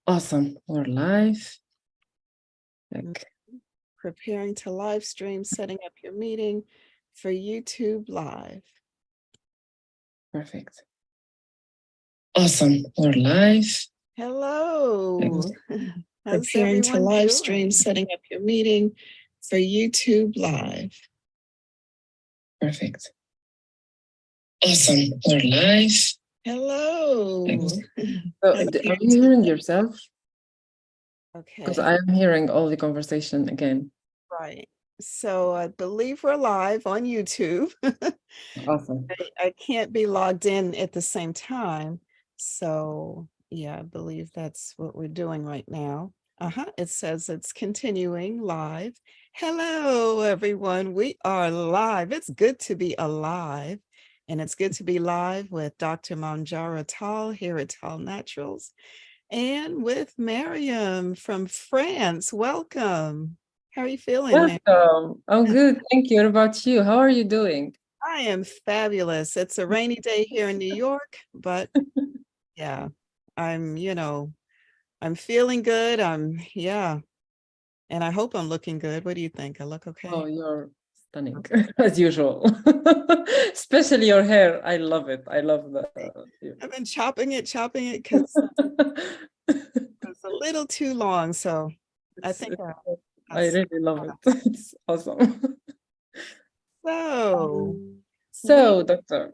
Awesome. We're live. Like, Preparing to live stream, setting up your meeting for YouTube Live. perfect. Awesome. We're live. Hello. How's Preparing to everyone live doing? stream, setting up your meeting for YouTube Live. Perfect. Awesome. We're live. Hello. So, are you hearing yourself? Because Okay. I'm hearing all the conversation again. Right. So I believe we're live on YouTube. Awesome. I can't be logged in at the same time. So yeah, I believe that's what we're doing right now. It says it's continuing live. Hello, everyone. We are live. It's good to be alive. And it's good to be live with Dr. Manjara Taal here at Taal Naturals and with Mariem from France. Welcome. How are you feeling, Mariem? Welcome. I'm good. Thank you. What about you? How are you doing? I am fabulous. It's a rainy day here in New York, but yeah, I'm feeling good. And I hope I'm looking good. What do you think? I look okay? Oh, you're stunning as usual. Especially your hair. I love it. I love the. I've been chopping it because it's a little too long. So I think I really love it. It's awesome. so Doctor.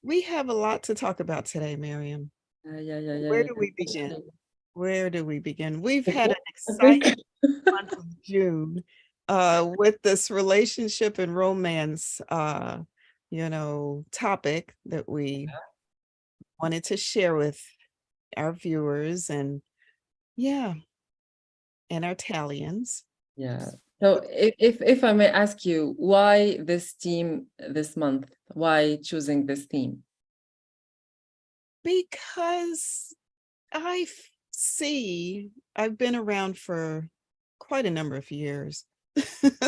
we have a lot to talk about today, Mariem. Where do we begin? Where do we begin? We've had an exciting month of June with this relationship and romance topic that we wanted to share with our viewers and our Talians. Yeah. So if I may ask you, why this theme this month? Why choosing this theme? Because I've been around for quite a number of years,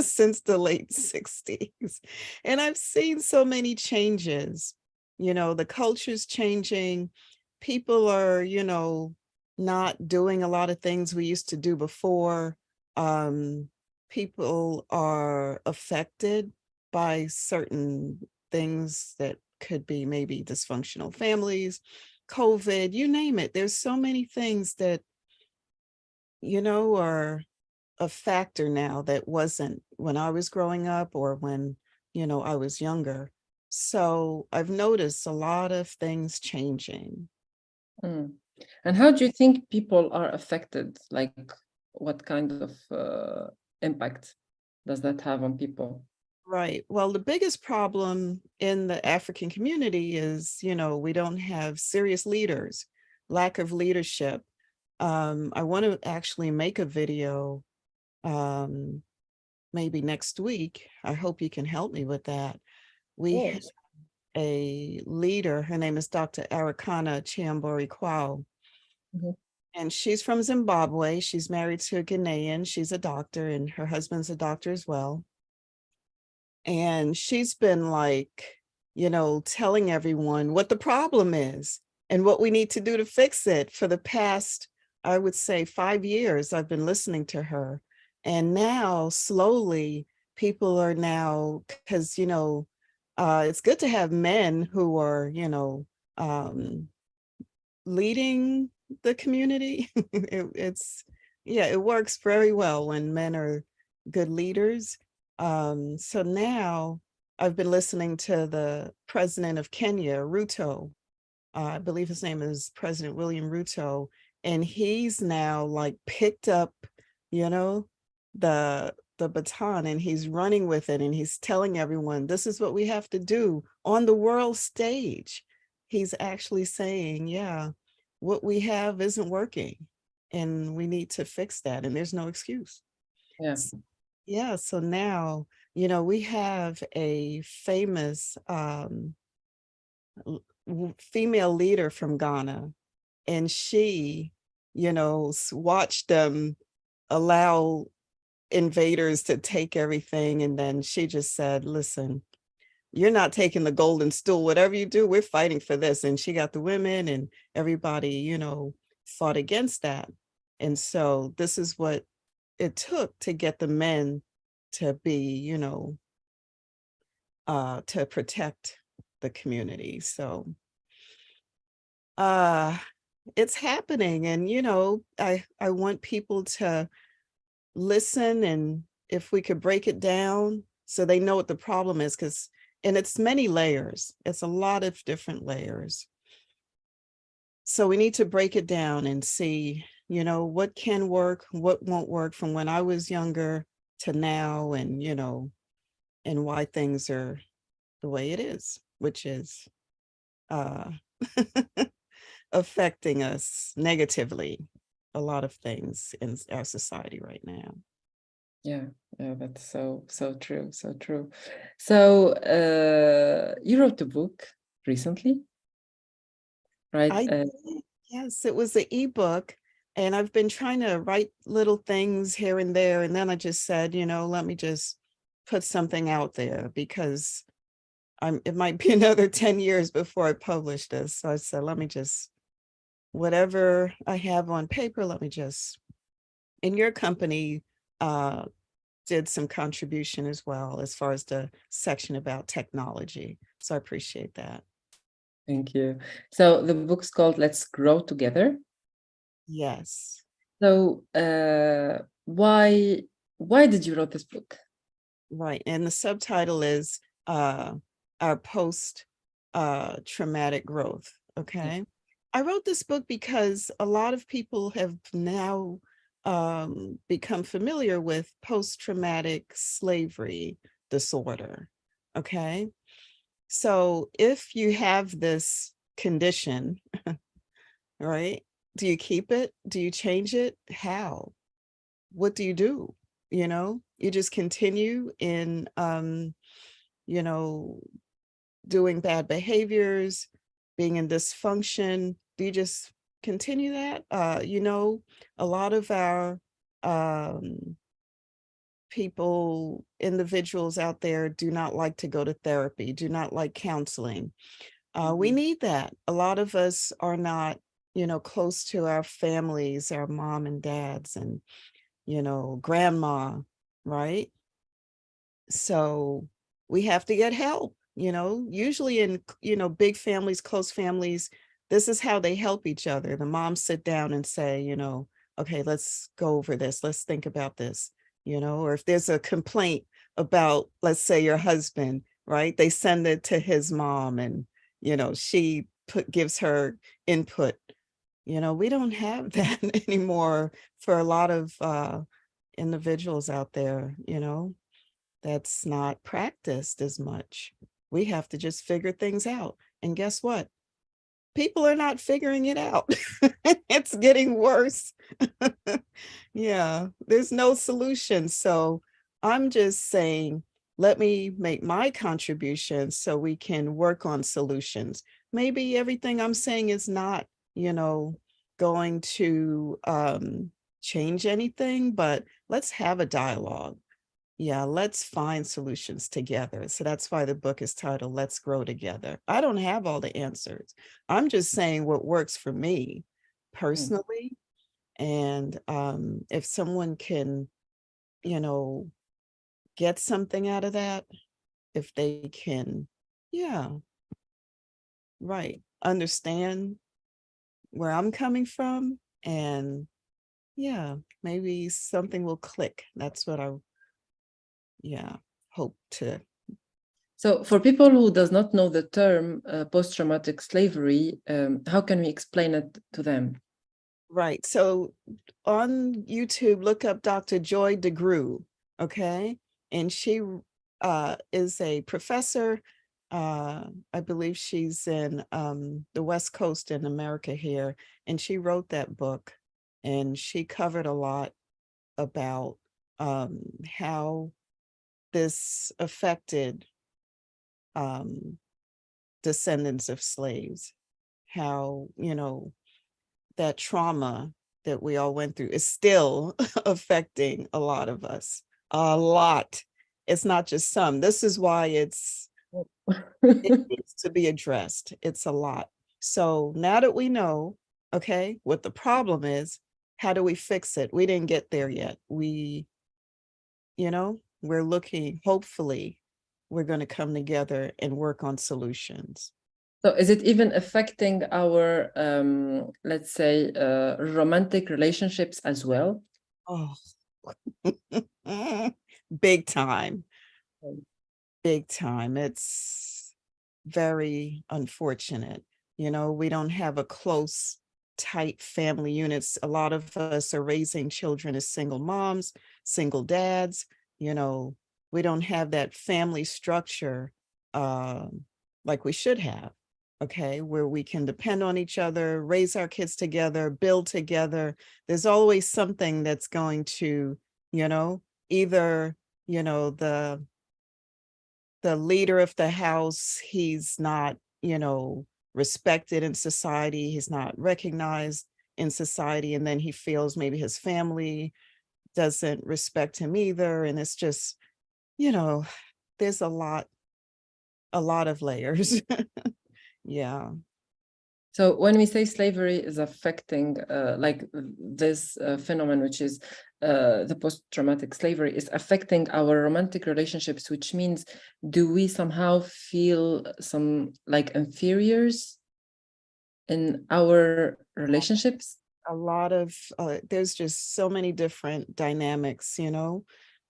since the late 60s. And I've seen so many changes. The culture's changing. People are, not doing a lot of things we used to do before. People are affected by certain things that could be maybe dysfunctional families, COVID, you name it. There's so many things that, are a factor now that wasn't when I was growing up or when, I was younger. So I've noticed a lot of things changing. Mm. And how do you think people are affected? Like, what kind of impact does that have on people? Right. Well, the biggest problem in the African community is, we don't have serious leaders, lack of leadership. I want to actually make a video maybe next week. I hope you can help me with that. We have a leader, her name is Dr. Arikana Chiambori Kwao. Mhm. And she's from Zimbabwe. She's married to a Ghanaian. She's a doctor, and her husband's a doctor as well. And she's been like, telling everyone what the problem is and what we need to do to fix it for the past, I would say, 5 years. I've been listening to her. And now slowly people are now, because, it's good to have men who are, leading the community. It works very well when men are good leaders. So now I've been listening to the president of Kenya, Ruto. I believe his name is President William Ruto, and he's now like picked up, the baton, and he's running with it, and he's telling everyone this is what we have to do on the world stage. He's actually saying, what we have isn't working, and we need to fix that, and there's no excuse. So now, we have a famous female leader from Ghana, and she, watched them allow invaders to take everything. And then she just said, listen, you're not taking the golden stool. Whatever you do, we're fighting for this. And she got the women and everybody, fought against that. And so this is what it took to get the men to be, you know, to protect the community. So it's happening. And, you know, I want people to listen, and if we could break it down so they know what the problem is, because, and it's many layers. It's a lot of different layers. So we need to break it down and see, you know, what can work, what won't work from when I was younger to now, and, you know, and why things are the way it is, which is uh, affecting us negatively, a lot of things in our society right now. Yeah, yeah, that's so true, so true. So you wrote a book recently, right? I did. Yes, it was an ebook, and I've been trying to write little things here and there, and then I just said, you know, let me just put something out there, because it might be another 10 years before I publish this. So I said, let me just, whatever I have on paper, let me just, in your company, did some contribution as well, as far as the section about technology. So I appreciate that. Thank you. So the book's called Let's Grow Together. Yes. So why did you write this book? Right. And the subtitle is our post traumatic growth. Okay. I wrote this book because a lot of people have now become familiar with post-traumatic slavery disorder. Okay. So if you have this condition, right, do you keep it? Do you change it? How? What do? You know, you just continue in, you know, doing bad behaviors, being in dysfunction. Do you just continue that? You know, a lot of our people, individuals out there do not like to go to therapy, do not like counseling. We need that. A lot of us are not, you know, close to our families, our mom and dads, and, you know, grandma, right? So we have to get help, you know, usually in, you know, big families, close families, this is how they help each other. The moms sit down and say, you know, okay, let's go over this. Let's think about this, you know, or if there's a complaint about, let's say, your husband, right? They send it to his mom, and, you know, she gives her input. You know, we don't have that anymore for a lot of individuals out there, you know. That's not practiced as much. We have to just figure things out. And guess what? People are not figuring it out. It's getting worse. Yeah, there's no solution. So I'm just saying, let me make my contribution so we can work on solutions. Maybe everything I'm saying is not, you know, going to change anything, but let's have a dialogue. Yeah, let's find solutions together. So that's why the book is titled Let's Grow Together. I don't have all the answers. I'm just saying what works for me personally. And if someone can, you know, get something out of that, if they can, yeah, right, understand where I'm coming from, and yeah, maybe something will click. That's what I, yeah, hope to. So for people who does not know the term post-traumatic slavery, how can we explain it to them? Right. So on YouTube, look up Dr. Joy DeGruy, okay? And she is a professor. I believe she's in the West Coast in America here, and she wrote that book, and she covered a lot about how this affected descendants of slaves, how, you know, that trauma that we all went through is still affecting a lot of us. A lot. It's not just some. This is why it needs to be addressed. It's a lot. So now that we know, okay, what the problem is, how do we fix it? We didn't get there yet. We, we're looking, hopefully, we're going to come together and work on solutions. So is it even affecting our, let's say, romantic relationships as well? Oh, big time. Big time. It's very unfortunate. We don't have a close, tight family units. A lot of us are raising children as single moms, single dads. We don't have that family structure like we should have. Okay, where we can depend on each other, raise our kids together, build together. There's always something that's going to, either, the leader of the house, he's not, respected in society, he's not recognized in society, and then he feels maybe his family doesn't respect him either. And it's just, there's a lot of layers. Yeah. So when we say slavery is affecting like this phenomenon, which is the post-traumatic slavery, is affecting our romantic relationships, which means, do we somehow feel some like inferiors in our relationships? A lot of, there's just so many different dynamics,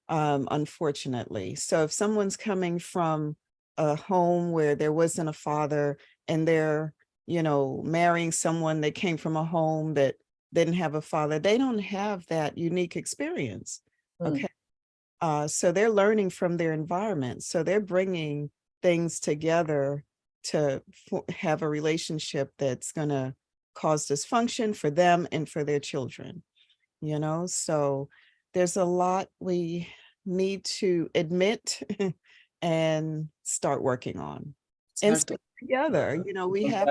unfortunately. So if someone's coming from a home where there wasn't a father, and they're, marrying someone that came from a home that didn't have a father, they don't have that unique experience. Okay. So they're learning from their environment. So they're bringing things together to have a relationship that's going to cause dysfunction for them and for their children, so there's a lot we need to admit and start working on and Start stick together. We have,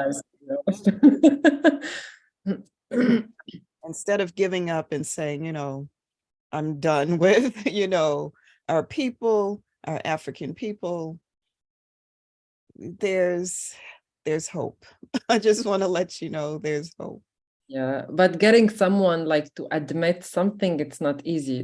instead of giving up and saying, I'm done with, our people, our African people, there's hope. I just want to let you know there's hope. Yeah, but getting someone like to admit something, it's not easy,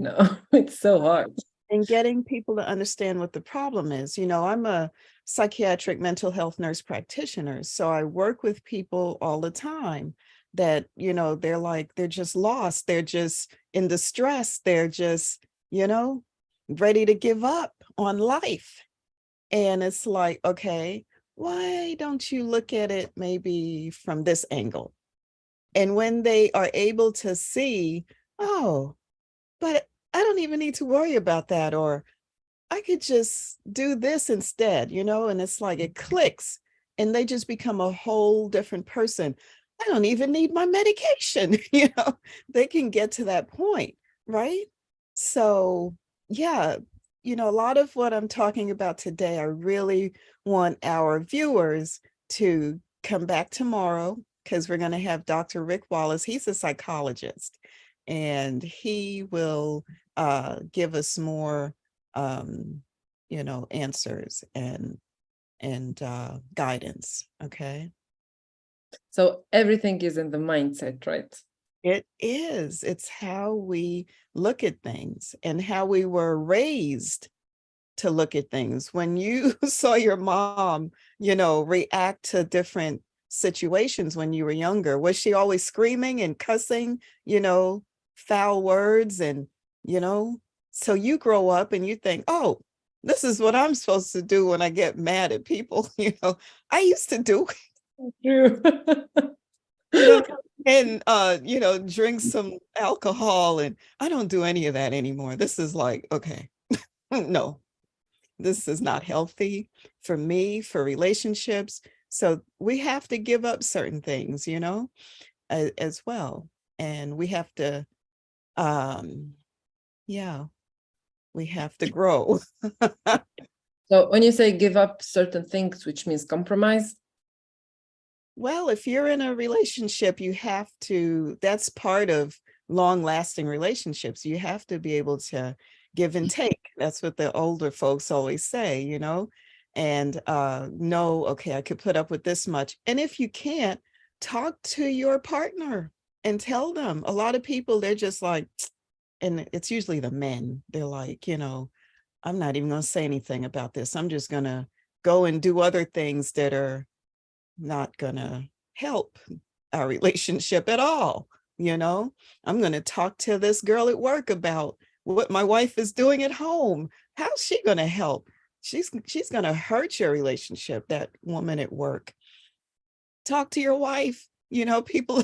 it's so hard. And getting people to understand what the problem is. I'm a psychiatric mental health nurse practitioner, so I work with people all the time that, they're just lost. They're just in distress. They're just, ready to give up on life. And it's like, okay, why don't you look at it maybe from this angle? And when they are able to see, oh, but I don't even need to worry about that, or I could just do this instead, and it's like it clicks and they just become a whole different person. I don't even need my medication, they can get to that point, right? So, yeah, a lot of what I'm talking about today, I really want our viewers to come back tomorrow, because we're going to have Dr. Rick Wallace. He's a psychologist, and he will give us more, answers and guidance. Okay. So everything is in the mindset, right? It is. It's how we look at things and how we were raised to look at things. When you saw your mom, react to different situations when you were younger, was she always screaming and cussing, foul words? And, so you grow up and you think, oh, this is what I'm supposed to do when I get mad at people. I used to do True. and drink some alcohol, and I don't do any of that anymore. This is like, okay, no, this is not healthy for me, for relationships. So we have to give up certain things, as well. And we have to, we have to grow. So when you say give up certain things, which means compromise? Well, if you're in a relationship, you have to, that's part of long-lasting relationships. You have to be able to give and take. That's what the older folks always say, and know, okay, I could put up with this much. And if you can't, talk to your partner, and tell them. A lot of people, they're just like, and it's usually the men, they're like, I'm not even going to say anything about this. I'm just going to go and do other things that are not going to help our relationship at all. I'm going to talk to this girl at work about what my wife is doing at home. How's she going to help? She's going to hurt your relationship, that woman at work. Talk to your wife. People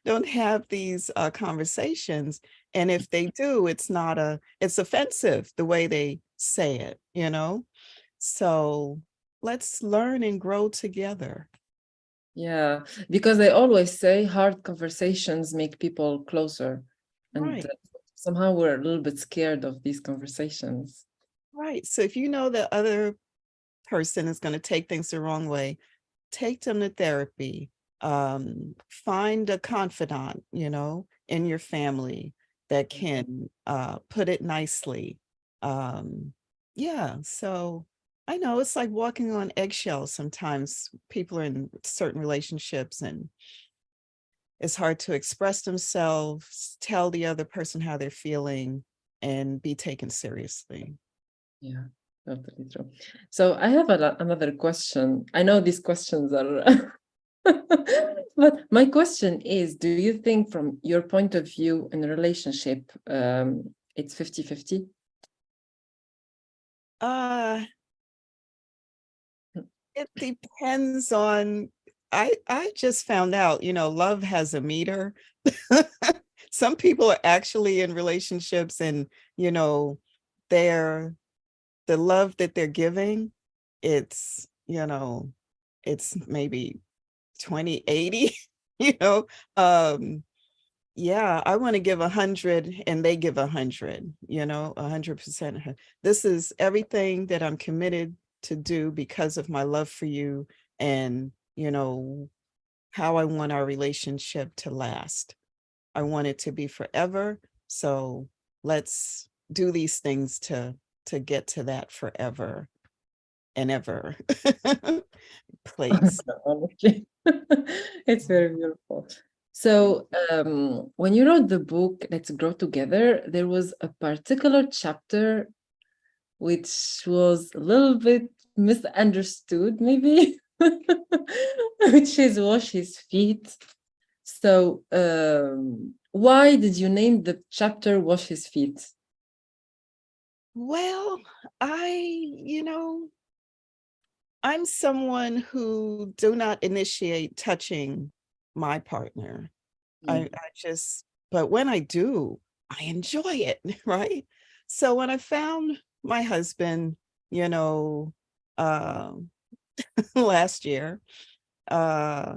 don't have these conversations. And if they do, it's offensive the way they say it. So let's learn and grow together. Yeah, because they always say hard conversations make people closer. And Right. Somehow we're a little bit scared of these conversations. Right. So if the other person is going to take things the wrong way, take them to therapy. Find a confidant, in your family that can put it nicely. Yeah. So I know it's like walking on eggshells sometimes. People are in certain relationships and it's hard to express themselves, tell the other person how they're feeling, and be taken seriously. Yeah, totally true. So I have another question. I know these questions are, but my question is, do you think from your point of view in a relationship, it's 50-50? It depends on, I just found out, love has a meter. Some people are actually in relationships and, they're the love that they're giving, it's, it's maybe 20-80, you know. Yeah, I want to give 100 and they give 100, 100%. This is everything that I'm committed to do because of my love for you and, how I want our relationship to last. I want it to be forever. So let's do these things to get to that forever and ever place. Honestly, it's very beautiful. So, when you wrote the book, Let's Grow Together, there was a particular chapter which was a little bit misunderstood, maybe, which is wash his feet. So, why did you name the chapter Wash His Feet? Well, I'm someone who do not initiate touching my partner. I just, but when I do, I enjoy it, right? So when I found my husband, you know, uh, last year, uh,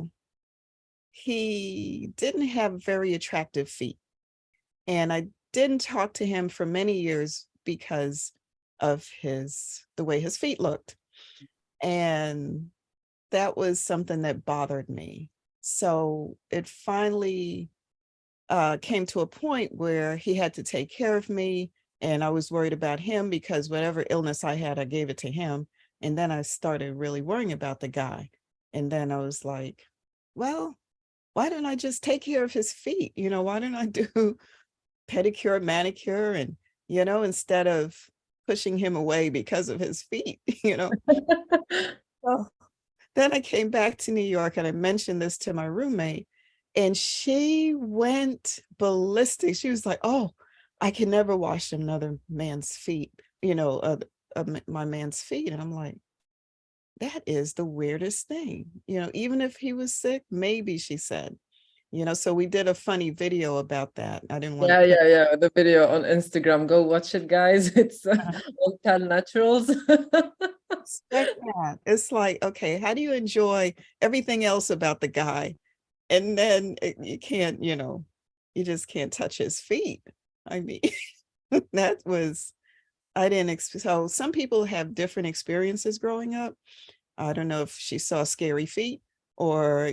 he didn't have very attractive feet. And I didn't talk to him for many years because of the way his feet looked. And that was something that bothered me. So it finally came to a point where he had to take care of me. And I was worried about him because whatever illness I had, I gave it to him. And then I started really worrying about the guy. And then I was like, well, why don't I just take care of his feet? Why don't I do pedicure, manicure, and, instead of pushing him away because of his feet, Well, then I came back to New York and I mentioned this to my roommate and she went ballistic. She was like, oh, I can never wash another man's feet, my man's feet. And I'm like, that is the weirdest thing, even if he was sick, maybe, she said, so we did a funny video about that. I didn't want to put Yeah. The video on Instagram. Go watch it, guys. It's on Taal Naturals. expect that. It's like, okay, how do you enjoy everything else about the guy? And then you can't, you just can't touch his feet. I mean, that was, I didn't expect. So some people have different experiences growing up. I don't know if she saw scary feet or,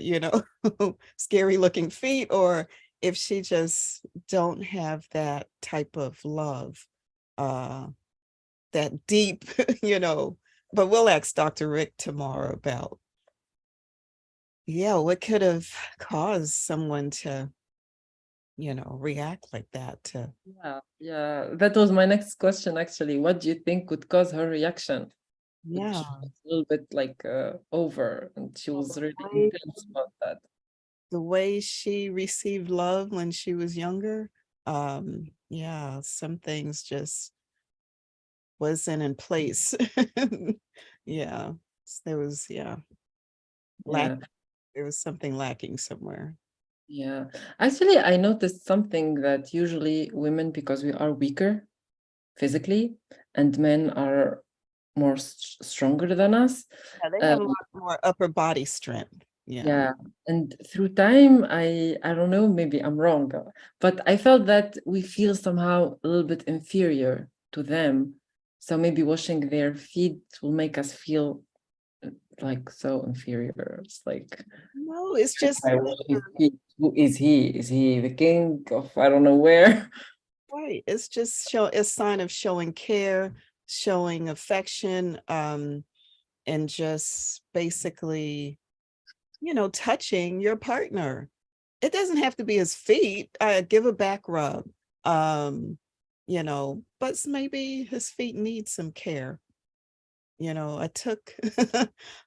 scary looking feet, or if she just don't have that type of love, that deep, but we'll ask Dr. Rick tomorrow about, yeah, what could have caused someone to react like that to. Yeah, that was my next question actually. What do you think could cause her reaction? Which Yeah. was a little bit like over, and she Well, was really intense about that. the way she received love when she was younger, yeah, some things just wasn't in place. Yeah, there was, lack. Yeah, There was something lacking somewhere. yeah. Actually, I noticed something that usually women, because we are weaker physically, and men are more stronger than us. Yeah, they have a lot more upper body strength. Yeah, and through time, I don't know, maybe I'm wrong, but I felt that we feel somehow a little bit inferior to them. So maybe washing their feet will make us feel like so inferior. It's like, No, it's just I wash his feet. Who is he? Is he the king of I don't know where? right. It's just a sign of showing care, showing affection, and just basically, touching your partner. It doesn't have to be his feet. Give a back rub. But maybe his feet need some care. I took,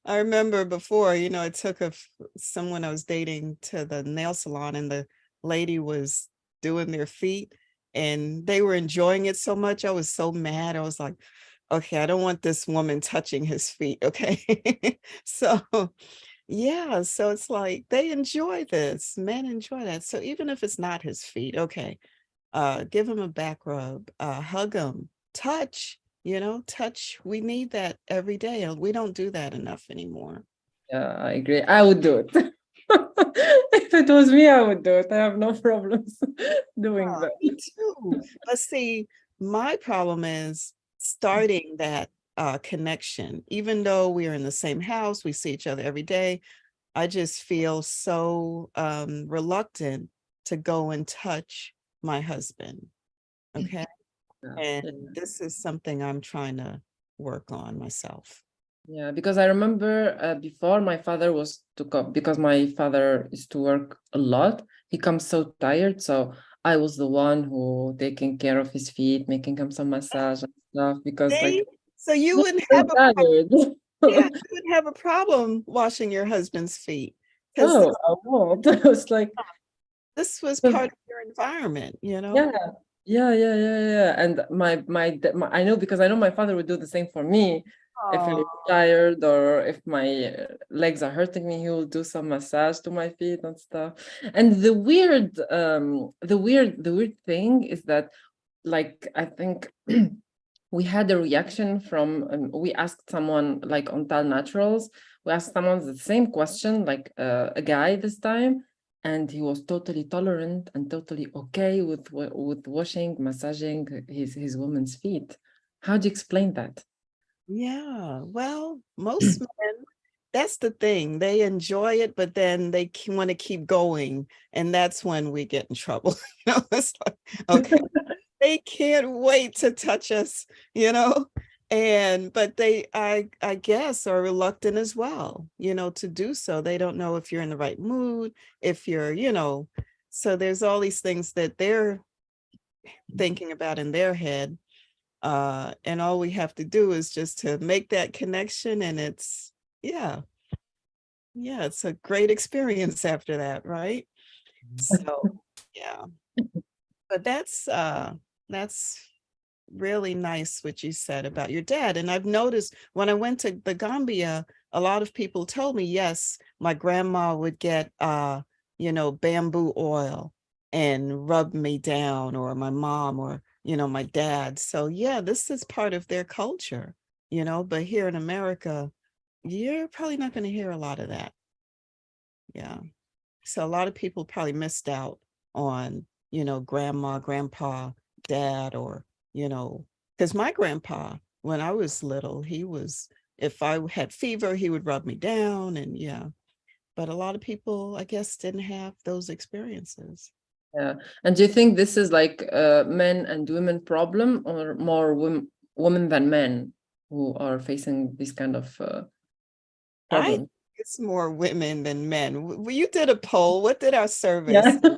I remember before, I took someone I was dating to the nail salon, and the lady was doing their feet and they were enjoying it so much. I was so mad. I was like, okay, I don't want this woman touching his feet. Okay. So, yeah. So it's like they enjoy this. Men enjoy that. So even if it's not his feet, okay, give him a back rub, hug him, touch, touch. We need that every day. We don't do that enough anymore. Yeah, I agree. I would do it. If it was me, I would do it. I have no problems doing that. Me too. But see, my problem is starting that connection. Even though we're in the same house, we see each other every day, I just feel so reluctant to go and touch my husband. Okay. And Yeah. this is something I'm trying to work on myself. Yeah, because I remember before my father was to come, because my father is to work a lot. He comes so tired, so I was the one who taking care of his feet, making him some massage and stuff. Because like, See? So you he's wouldn't so have tired. yeah, you wouldn't have a problem washing your husband's feet because Oh, I won't. I was like, this was part of your environment, yeah, yeah. And my I know, because I know my father would do the same for me. If I'm Oh, tired or if my legs are hurting me, he will do some massage to my feet and stuff. And the weird thing is that, like, I think we had a reaction from we asked someone, like, on Taal Naturals, we asked someone the same question, like a guy this time, and he was totally tolerant and totally okay with washing, massaging his woman's feet. How do you explain that? yeah. Well, most men, that's the thing. They enjoy it, but then they want to keep going. And that's when we get in trouble. It's like, okay, they can't wait to touch us, but I guess are reluctant as well, to do so. They don't know if you're in the right mood, if you're, so there's all these things that they're thinking about in their head. And all we have to do is just to make that connection, and yeah, it's a great experience after that, right? So yeah, but that's really nice what you said about your dad. And I've noticed when I went to the Gambia, a lot of people told me, yes, my grandma would get bamboo oil and rub me down, or my mom, or my dad. So yeah, this is part of their culture, but here in America, you're probably not going to hear a lot of that. Yeah. So a lot of people probably missed out on, grandma, grandpa, dad, or, because my grandpa, when I was little, if I had fever, he would rub me down, and yeah. But a lot of people, I guess, didn't have those experiences. Yeah. And do you think this is like a men and women problem, or more women than men who are facing this kind of I problem? think it's more women than men. You did a poll. What did our survey Yeah. say?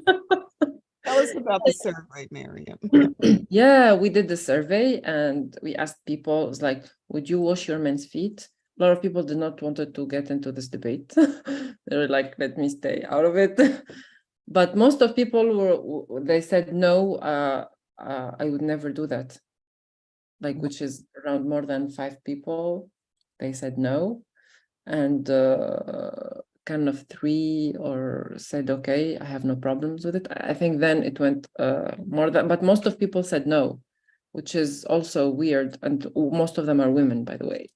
Tell us about the survey, Mariem. Yeah, we did the survey and we asked people, it was like, would you wash your men's feet? A lot of people did not wanted to get into this debate. They were like, let me stay out of it. But most of people they said no, I would never do that. Like, which is around more than 5 people, they said no. And kind of 3 or said, okay, I have no problems with it. I think then it went more than, but most of people said no, which is also weird. And most of them are women, by the way.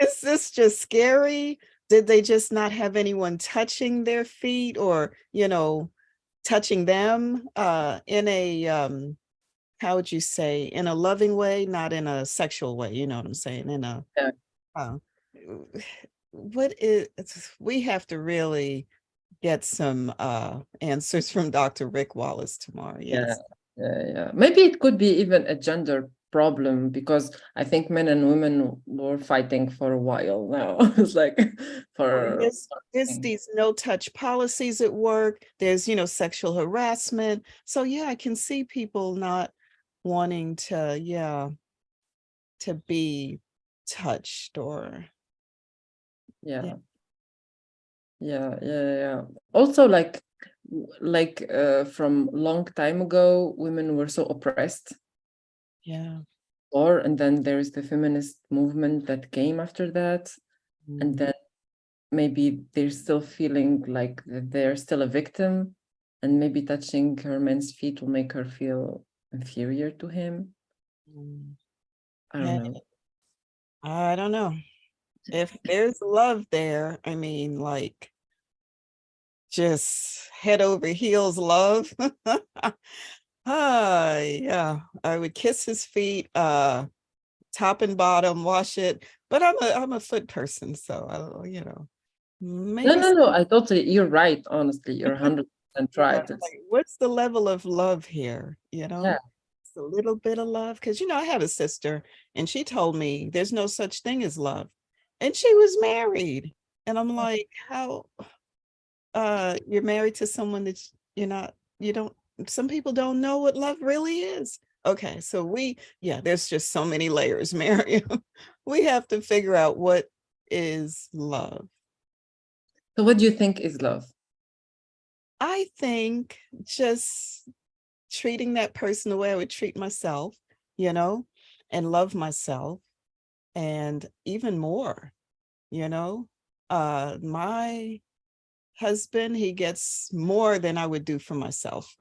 Is this just scary? Did they just not have anyone touching their feet or, touching them in a, how would you say, in a loving way, not in a sexual way, you know what I'm saying? In a, Yeah. we have to really get some answers from Dr. Rick Wallace tomorrow. Yes. Yeah. Maybe it could be even a gender problem, because I think men and women were fighting for a while now. It's like There's these no touch policies at work. There's, sexual harassment. So yeah, I can see people not wanting to be touched or yeah. Also, like from long time ago, women were so oppressed. yeah. And then there's the feminist movement that came after that. And then maybe they're still feeling like they're still a victim, and maybe touching her man's feet will make her feel inferior to him. I don't know. I don't know. If there's love there, I mean, like, just head over heels love. Yeah, I would kiss his feet, top and bottom, wash it. But I'm a foot person, so maybe No. I totally. You're right. Honestly, you're 100% right. like, what's the level of love here? Yeah. It's a little bit of love, because I have a sister, and she told me there's no such thing as love, and she was married, and I'm like, how? You're married to someone that you don't, some people don't know what love really is. Okay, so there's just so many layers, Mary. We have to figure out what is love. So what do you think is love? I think just treating that person the way I would treat myself, and love myself, and even more, my husband, he gets more than I would do for myself.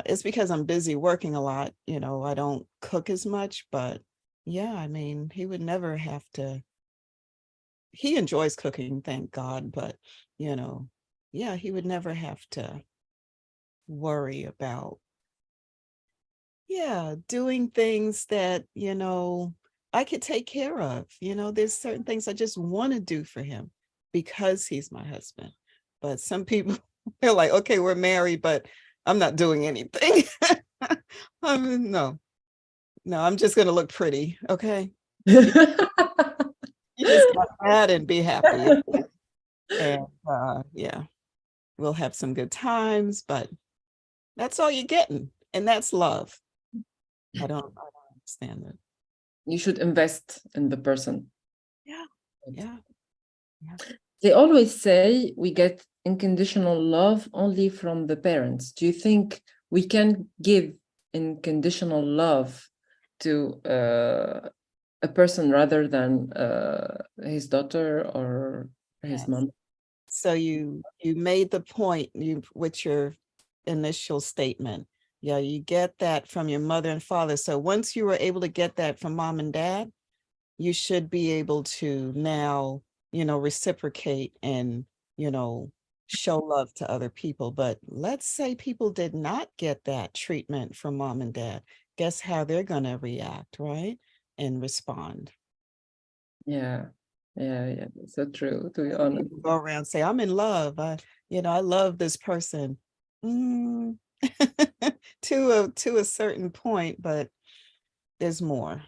It's because I'm busy working a lot, I don't cook as much, but yeah, I mean, he would never have to. He enjoys cooking, thank God, but yeah, he would never have to worry about doing things that I could take care of. There's certain things I just want to do for him because he's my husband. But some people, they're like, okay, we're married, but I'm not doing anything. No, I'm just gonna look pretty. Okay. You just got that and be happy. And yeah, we'll have some good times, but that's all you're getting. And that's love. I don't understand it. You should invest in the person. Yeah. They always say we get unconditional love only from the parents. Do you think we can give unconditional love to a person rather than his daughter or his mom? So you made the point with your initial statement. Yeah, you get that from your mother and father. So once you were able to get that from mom and dad, you should be able to now, reciprocate and, show love to other people. But let's say people did not get that treatment from mom and dad. Guess how they're going to react, right? And respond. Yeah. So true, to be honest. People go around and say, I'm in love. I love this person. To a certain point, but there's more.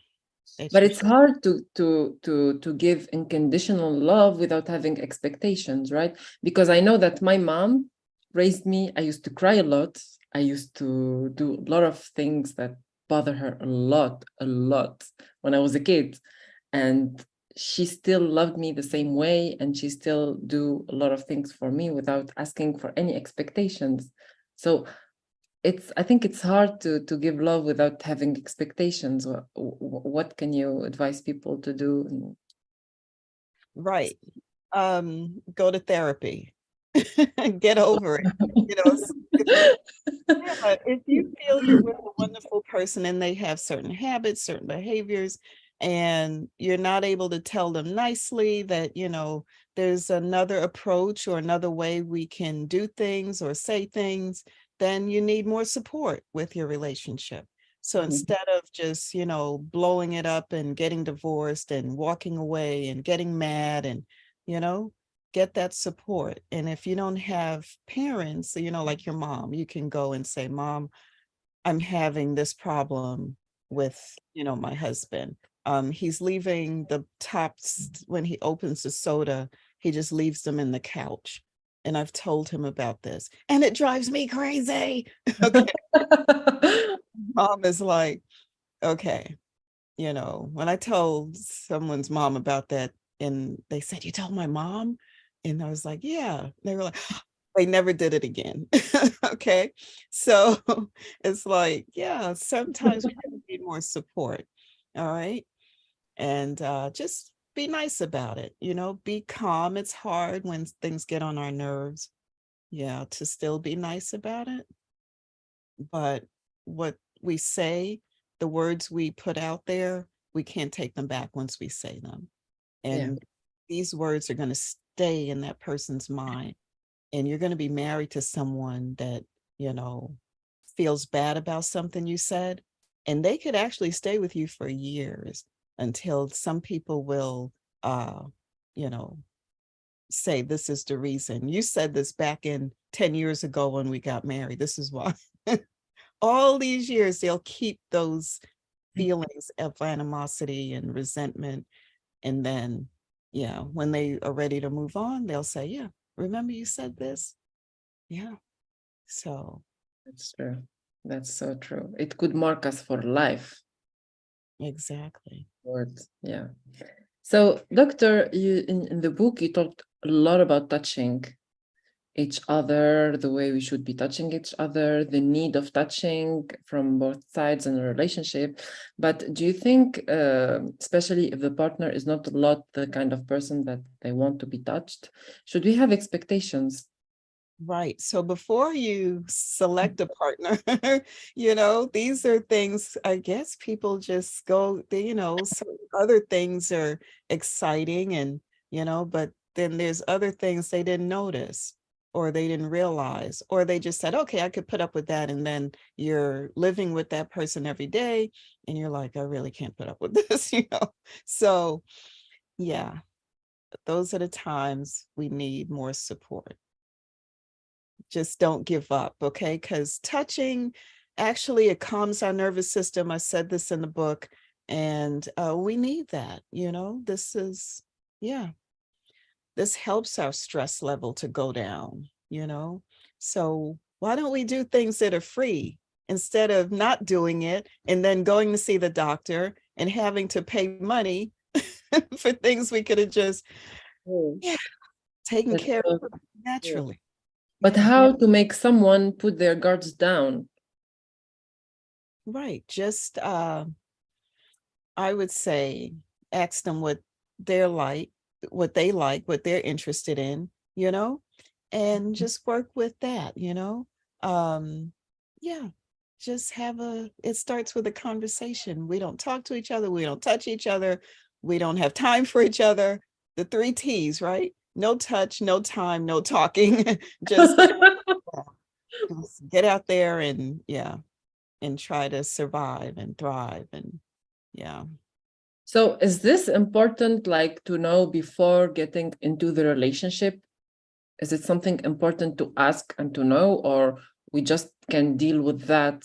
that But you it's hard to give unconditional love without having expectations, right? Because I know that my mom raised me. I used to cry a lot. I used to do a lot of things that bother her a lot when I was a kid. And she still loved me the same way, and she still do a lot of things for me without asking for any expectations. So I think it's hard to give love without having expectations. What can you advise people to do? right. Go to therapy. Get over it. You know, yeah, if you feel you're with a wonderful person and they have certain habits, certain behaviors, and you're not able to tell them nicely that, you know, there's another approach or another way we can do things or say things, then you need more support with your relationship. So Mhm. instead of just, you know, blowing it up and getting divorced and walking away and getting mad and, you know, get that support. And if you don't have parents, you know, like your mom, you can go and say, Mom, I'm having this problem with, you know, my husband. He's leaving the tops when he opens the soda, he just leaves them in the couch. And I've told him about this and it drives me crazy. Okay. Mom is like, okay, you know, when I told someone's mom about that, and they said, You told my mom? And I was like, yeah. They were like, they never did it again. Okay. So it's like, yeah, sometimes we need more support. All right. And just be nice about it, you know, be calm. It's hard when things get on our nerves. Yeah, to still be nice about it. But what we say, the words we put out there, we can't take them back once we say them. Yeah, And these words are going to stay in that person's mind. And you're going to be married to someone that, you know, feels bad about something you said. And they could actually stay with you for years until some people will, you know, say, This is the reason. You said this back in 10 years ago when we got married. This is why. All these years, they'll keep those feelings of animosity and resentment. And then, yeah, when they are ready to move on, they'll say, Yeah, remember you said this? Yeah. So, that's true. That's so true. It could mark us for life. exactly. Words. Yeah. So, Doctor, you in the book you talked a lot about touching each other, the way we should be touching each other, the need of touching from both sides in a relationship. But do you think, especially if the partner is not a lot the kind of person that they want to be touched, should we have expectations? Right. So before you select a partner, you know, these are things I guess people just go, you know, some other things are exciting and, you know, but then there's other things they didn't notice or they didn't realize, or they just said, okay, I could put up with that. And then you're living with that person every day and you're like, I really can't put up with this, you know? So yeah, those are the times we need more support. Just don't give up, okay? Because touching, actually, it calms our nervous system. I said this in the book, and we need that, you know? This is, yeah, this helps our stress level to go down, you know? So why don't we do things that are free instead of not doing it and then going to see the doctor and having to pay money for things we could have just, Oh, yeah, taken that's care so of true. naturally. But Yeah. how to make someone put their guards down? Right. Just I would say ask them what they're like, what they like, what they're interested in, you know, and just work with that, you know. Yeah, just have it starts with a conversation. We don't talk to each other, we don't touch each other, we don't have time for each other. The 3 T's, right? No touch, no time, no talking. just, just get out there and yeah, and try to survive and thrive and yeah. So is this important, like to know before getting into the relationship? Is it something important to ask and to know, or we just can deal with that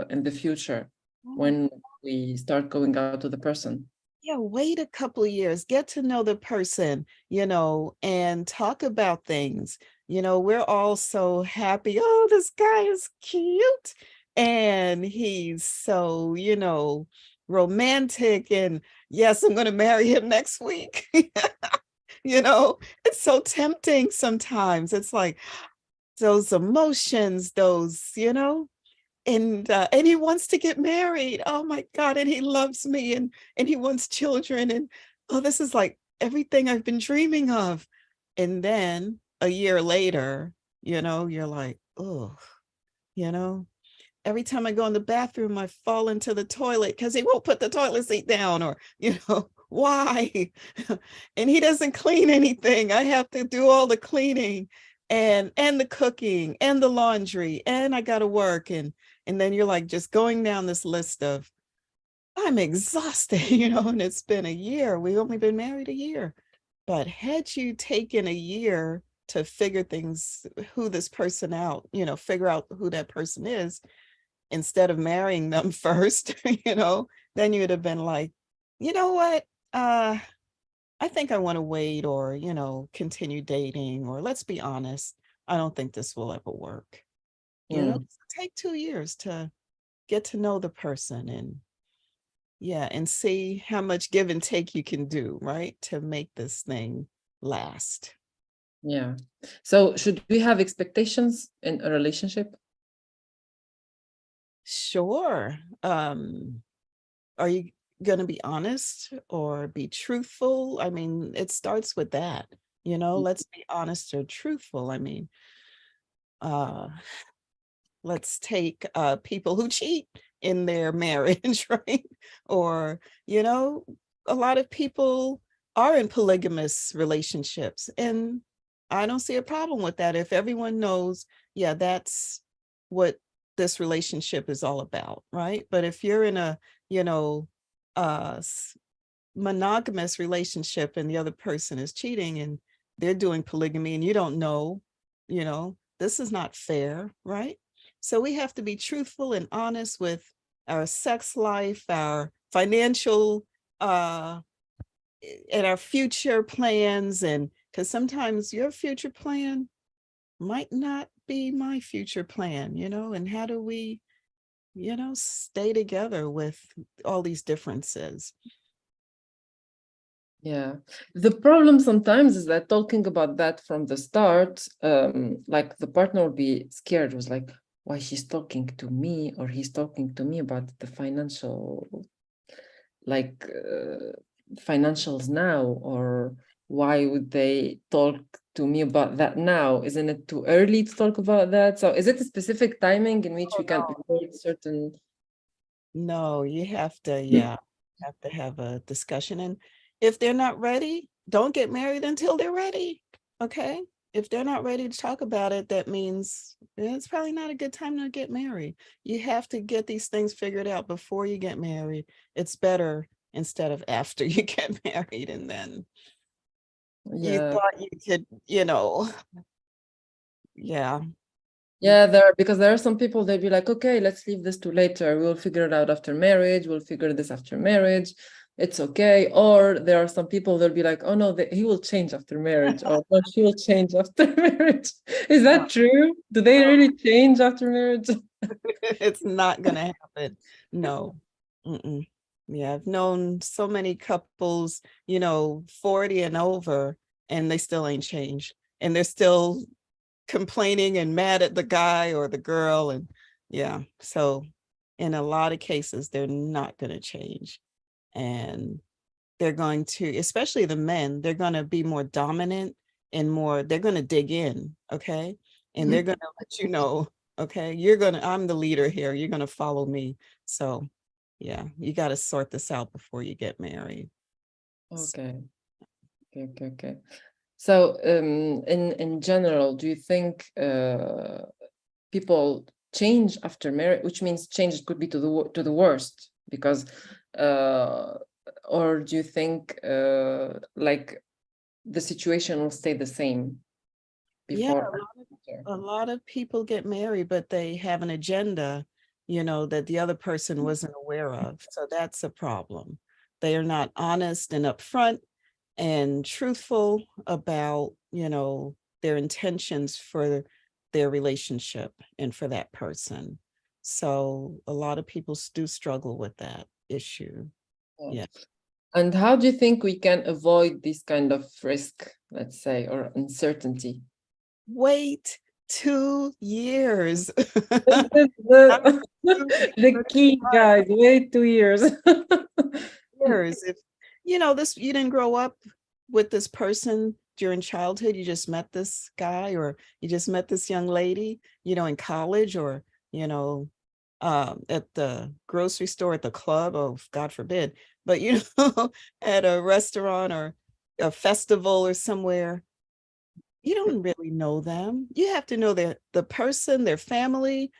in the future when we start going out to the person. Yeah, wait a couple of years, get to know the person, and talk about things. We're all so happy. Oh, this guy is cute. And he's so, romantic. And yes, I'm going to marry him next week. It's so tempting sometimes. It's like those emotions, and he wants to get married. Oh my God. And he loves me and he wants children. And oh, this is like everything I've been dreaming of. And then a year later, you're like, oh, every time I go in the bathroom, I fall into the toilet because he won't put the toilet seat down, or, why? And he doesn't clean anything. I have to do all the cleaning and the cooking and the laundry, and I got to work. And then you're like just going down this list of, I'm exhausted, and it's been a year. We've only been married a year. But had you taken a year to figure who this person out, figure out who that person is, instead of marrying them first, then you would have been like, you know what? I think I want to wait, or, continue dating, or let's be honest, I don't think this will ever work. Take 2 years to get to know the person, and see how much give and take you can do, right? To make this thing last. Yeah. So should we have expectations in a relationship? Sure. Are you going to be honest or be truthful? I mean, it starts with that, let's be honest or truthful. I mean, let's take people who cheat in their marriage, right? Or, a lot of people are in polygamous relationships, and I don't see a problem with that if everyone knows, yeah, that's what this relationship is all about, right? But if you're in a, uh monogamous relationship and the other person is cheating and they're doing polygamy and you don't know, this is not fair, right? So we have to be truthful and honest with our sex life, our financial and our future plans. And because sometimes your future plan might not be my future plan, and how do we, stay together with all these differences? Yeah. The problem sometimes is that talking about that from the start, like the partner will be scared, was like, why she's talking to me, or he's talking to me about the financial, like financials now, or why would they talk to me about that now? Isn't it too early to talk about that? So is it a specific timing in which we can avoid certain? No, you have to, have a discussion. And if they're not ready, don't get married until they're ready. Okay. If they're not ready to talk about it, that means it's probably not a good time to get married. You have to get these things figured out before you get married. It's better instead of after you get married. And then you thought you could, yeah. Yeah, because there are some people, they'll be like, okay, let's leave this to later. We'll figure it out after marriage. We'll figure this after marriage. It's okay. Or there are some people, they'll be like, oh no, he will change after marriage, or no, she will change after marriage. Is that true? Do they really change after marriage? It's not gonna happen. No. Mm-mm. Yeah, I've known so many couples, 40 and over, and they still ain't changed. And they're still complaining and mad at the guy or the girl. And yeah, so in a lot of cases, they're not going to change. And they're going to, especially the men, they're going to be more dominant and they're going to dig in. Okay. And they're going to let you know, okay, I'm the leader here. You're going to follow me. So yeah, you got to sort this out before you get married. Okay. So in general, do you think people change after marriage, which means change could be to the worst, because or do you think like the situation will stay the same before? Yeah, a lot of people get married, but they have an agenda, that the other person wasn't aware of. So that's a problem. They are not honest and upfront and truthful about, their intentions for their relationship and for that person. So a lot of people do struggle with that issue. Yeah. And how do you think we can avoid this kind of risk, let's say, or uncertainty? Wait 2 years. This is the key, guys. Wait 2 years. Years. If this, you didn't grow up with this person during childhood, you just met this guy, or you just met this young lady, in college, or at the grocery store, at the club, oh, God forbid, but at a restaurant or a festival or somewhere, you don't really know them. You have to know the person, their family,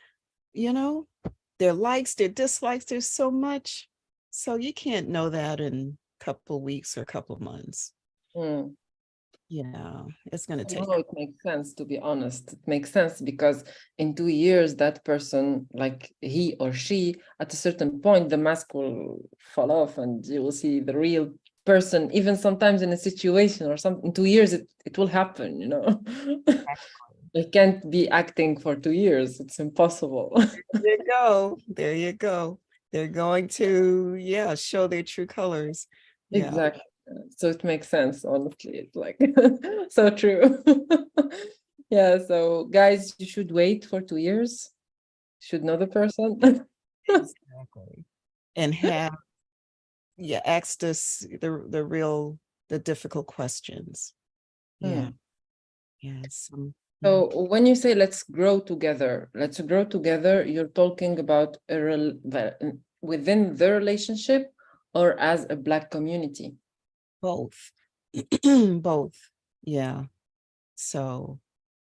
their likes, their dislikes. There's so much. So you can't know that in a couple of weeks or a couple of months. Mm. It's going to take. No, it makes sense, to be honest. It makes sense because in 2 years, that person, like he or she, at a certain point, the mask will fall off and you will see the real person, even sometimes in a situation or something. In 2 years, it will happen, I can't be acting for 2 years. It's impossible. There you go. There you go. They're going to, show their true colors. Yeah. Exactly. So it makes sense, honestly. It's like so true. Yeah, so guys, you should wait for 2 years. Should know the person. Exactly. And have, ask us the difficult questions. Yeah. Yes. So when you say let's grow together, you're talking about within the relationship or as a Black community? Both. Both. Yeah. So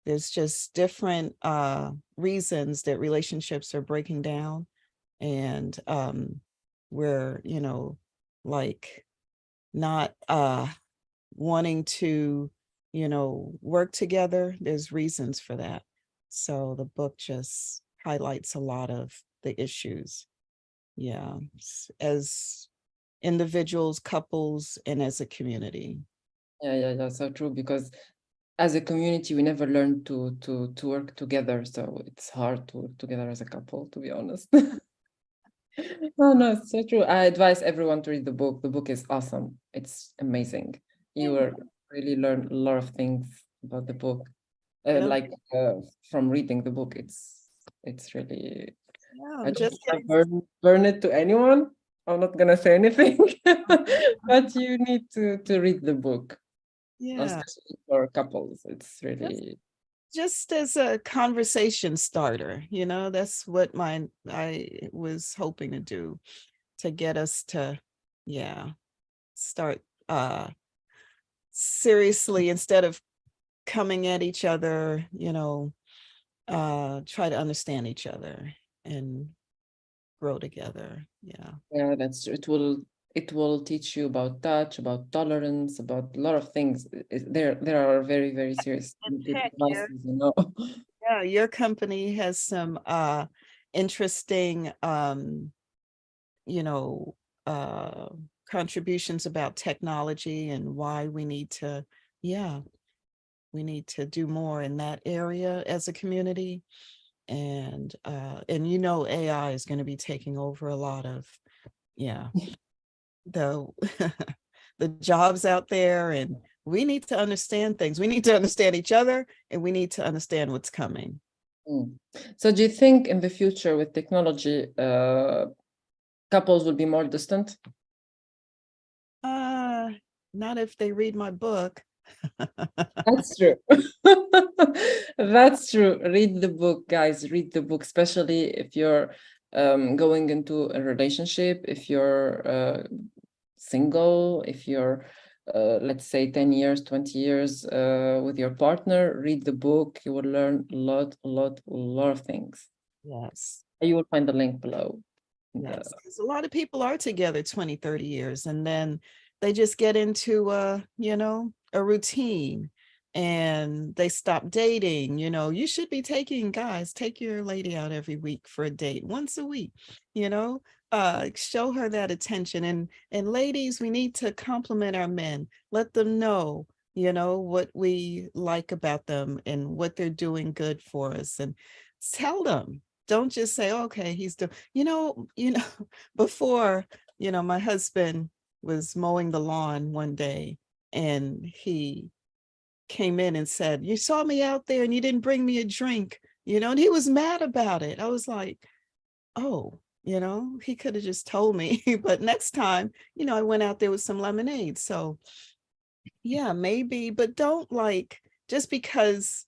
there's just different reasons that relationships are breaking down, and we're like not wanting to work together. There's reasons for that. So the book just highlights a lot of the issues, as individuals, couples, and as a community. Yeah, so true, because as a community we never learn to work together, so it's hard to work together as a couple, to be honest. No, it's so true. I advise everyone to read the book. The book is awesome. It's amazing. You will really learn a lot of things about the book. From reading the book, it's really, I don't wanna burn it to anyone. I'm not gonna say anything, but you need to read the book, especially for couples. It's really just as a conversation starter, that's what I was hoping to do, to get us to, start seriously, instead of coming at each other, try to understand each other and grow together. Yeah, that's true. It will teach you about touch, about tolerance, about a lot of things. There are very, very serious advices, Yeah, your company has some interesting contributions about technology, and why we need to do more in that area as a community. And AI is going to be taking over a lot of the the jobs out there, and we need to understand things. We need to understand each other, and we need to understand what's coming. So do you think in the future with technology, couples will be more distant? Not if they read my book. That's true. That's true. Read the book, guys. Read the book, especially if you're going into a relationship, if you're single, if you're let's say 10 years, 20 years with your partner. Read the book. You will learn a lot of things. Yes. You will find the link below. Yes, because a lot of people are together 20, 30 years, and then they just get into a routine, and they stop dating. You should be take your lady out every week for a date, once a week, you know, show her that attention. And ladies, we need to compliment our men, let them know, what we like about them and what they're doing good for us, and tell them. Don't just say, okay, he's doing, before, my husband was mowing the lawn one day, and he came in and said, you saw me out there and you didn't bring me a drink, and he was mad about it. I was like, oh, he could have just told me. But next time, I went out there with some lemonade. So yeah, maybe, but don't, like, just because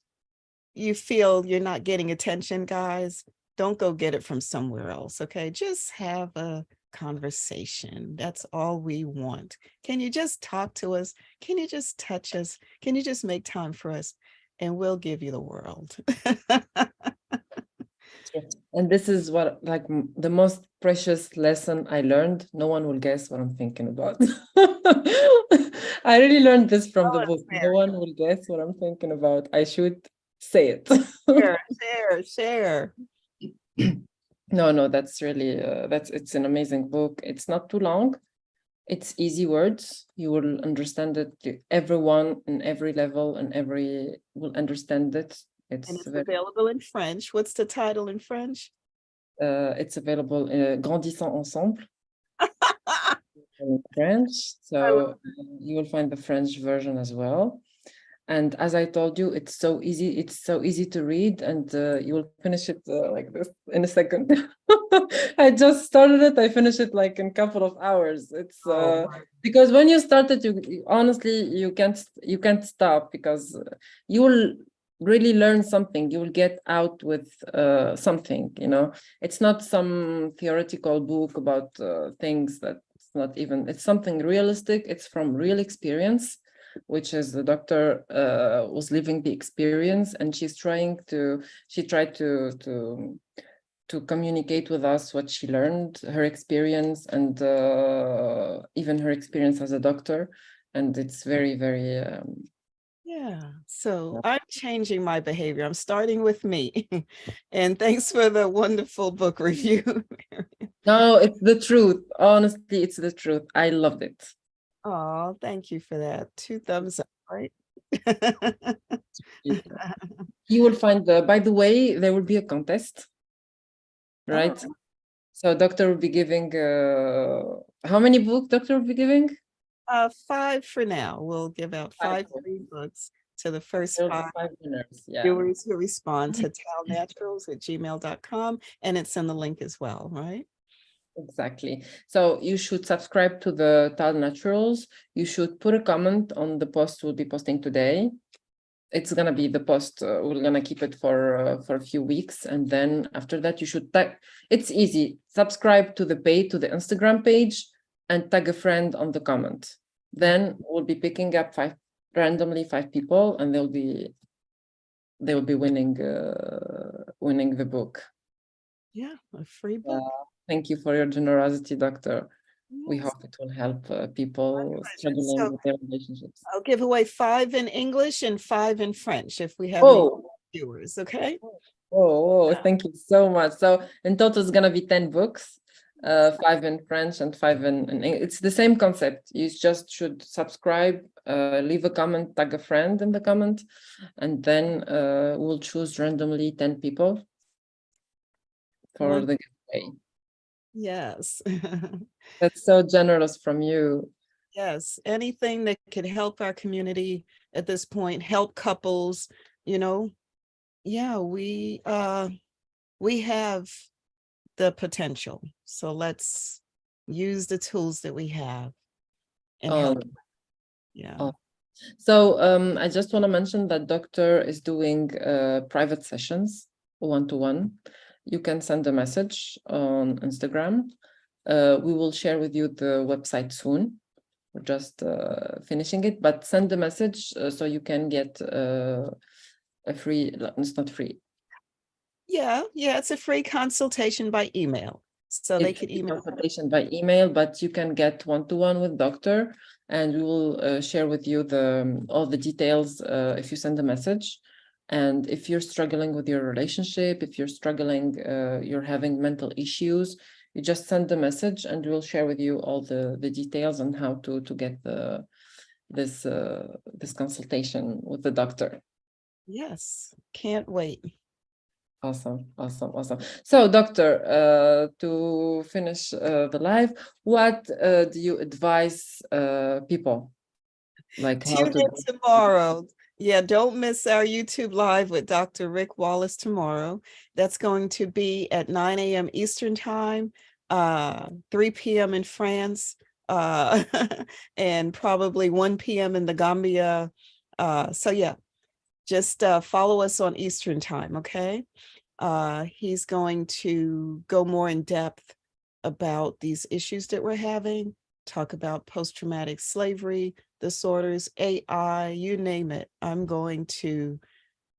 you feel you're not getting attention, guys, don't go get it from somewhere else. Okay. Just have a conversation. That's all we want. Can you just talk to us? Can you just touch us? Can you just make time for us? And we'll give you the world. And this is what, like, the most precious lesson I learned. No one will guess what I'm thinking about. I really learned this from the book. No one will guess what I'm thinking about. I should say it. Share. No, that's really, it's an amazing book. It's not too long. It's easy words. You will understand it. Everyone in every level and every will understand it. It's available in French. What's the title in French? It's available in Grandissons Ensemble in French. So you will find the French version as well. And as I told you, it's so easy. It's so easy to read, and you will finish it like this in a second. I just started it. I finished it like in a couple of hours. It's because when you start it, you honestly you can't stop, because you will really learn something. You will get out with something. It's not some theoretical book about things that's not even. It's something realistic. It's from real experience, which is the doctor was living the experience, and she tried to communicate with us what she learned, her experience, and even her experience as a doctor. And it's very, very yeah. So I'm changing my behavior. I'm starting with me. And thanks for the wonderful book review. No, it's the truth. Honestly, it's the truth. I loved it. Oh, thank you for that. 2 thumbs up, right? You will find by the way, there will be a contest, right? Oh. So doctor will be giving how many books doctor will be giving? 5 for now. We'll give out 5 free books to the first 5 winners, viewers who respond to taalnaturals@gmail.com, and it's in the link as well, right? Exactly. So you should subscribe to the Taal Naturals. You should put a comment on the post we'll be posting today. It's gonna be the post. We're gonna keep it for a few weeks, and then after that, you should tag. It's easy. Subscribe to the page, to the Instagram page, and tag a friend on the comment. Then we'll be picking up 5 people, and they will be winning the book. Yeah, a free book. Thank you for your generosity, doctor. We hope it will help people struggling with their relationships. I'll give away 5 in English and 5 in French if we have any viewers, okay? Oh, thank you so much. So in total, it's gonna be 10 books, 5 in French and 5 in English. It's the same concept. You just should subscribe, leave a comment, tag a friend in the comment, and then we'll choose randomly 10 people for the giveaway. Yes. That's so generous from you. Yes, anything that could help our community at this point, help couples, yeah, we have the potential. So let's use the tools that we have and help. Yeah. So I just want to mention that doctor is doing private sessions, one-to-one. You can send a message on Instagram. We will share with you the website soon. We're just finishing it, but send a message so you can get a free, it's not free. Yeah, it's a free consultation by email. So they could email. Consultation by email, but you can get one-to-one with doctor, and we will share with you all the details if you send a message. And if you're struggling with your relationship, if you're struggling, you're having mental issues, you just send a message and we'll share with you all the details on how to get this consultation with the doctor. Yes, can't wait. Awesome. So, doctor, to finish the live, what do you advise people? Like how Tune to in tomorrow. Yeah, don't miss our YouTube live with Dr. Rick Wallace tomorrow. That's going to be at 9 a.m. Eastern time, 3 p.m. in France, and probably 1 p.m. in the Gambia. So yeah, just follow us on Eastern time, okay? He's going to go more in depth about these issues that we're having, talk about post-traumatic slavery disorders, AI, you name it. I'm going to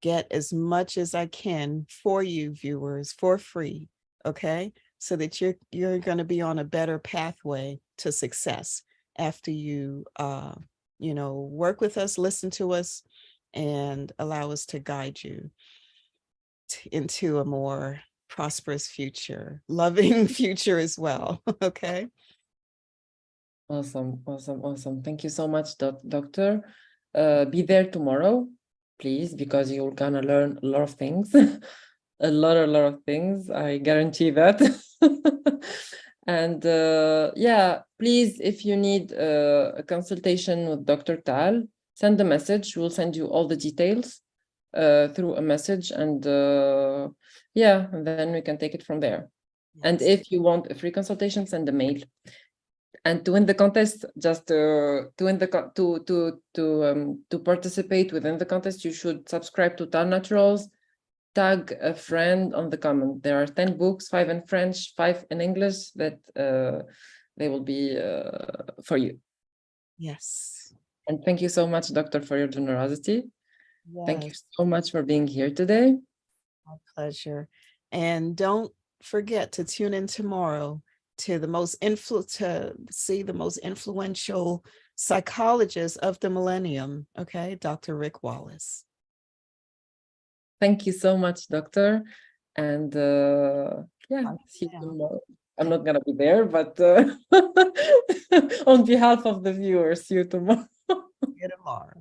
get as much as I can for you viewers for free, okay? So that you're going to be on a better pathway to success after you work with us, listen to us, and allow us to guide you into a more prosperous future, loving future as well. Okay. Awesome. Thank you so much, doctor. Be there tomorrow, please, because you're gonna learn a lot of things. a lot of things. I guarantee that. And yeah, please, if you need a consultation with Dr. Taal, send a message. We'll send you all the details through a message, and yeah, and then we can take it from there. Yes. And if you want a free consultation, send a mail. And to win the contest, just to participate within the contest, you should subscribe to Taal Naturals, tag a friend on the comment. There are 10 books, 5 in French, 5 in English, that they will be for you. Yes. And thank you so much, doctor, for your generosity. Yes. Thank you so much for being here today. My pleasure. And don't forget to tune in tomorrow to see the most influential psychologist of the millennium. Okay, Dr. Rick Wallace. Thank you so much, doctor. And yeah, see you tomorrow. I'm not gonna be there, but on behalf of the viewers, see you tomorrow. See you tomorrow.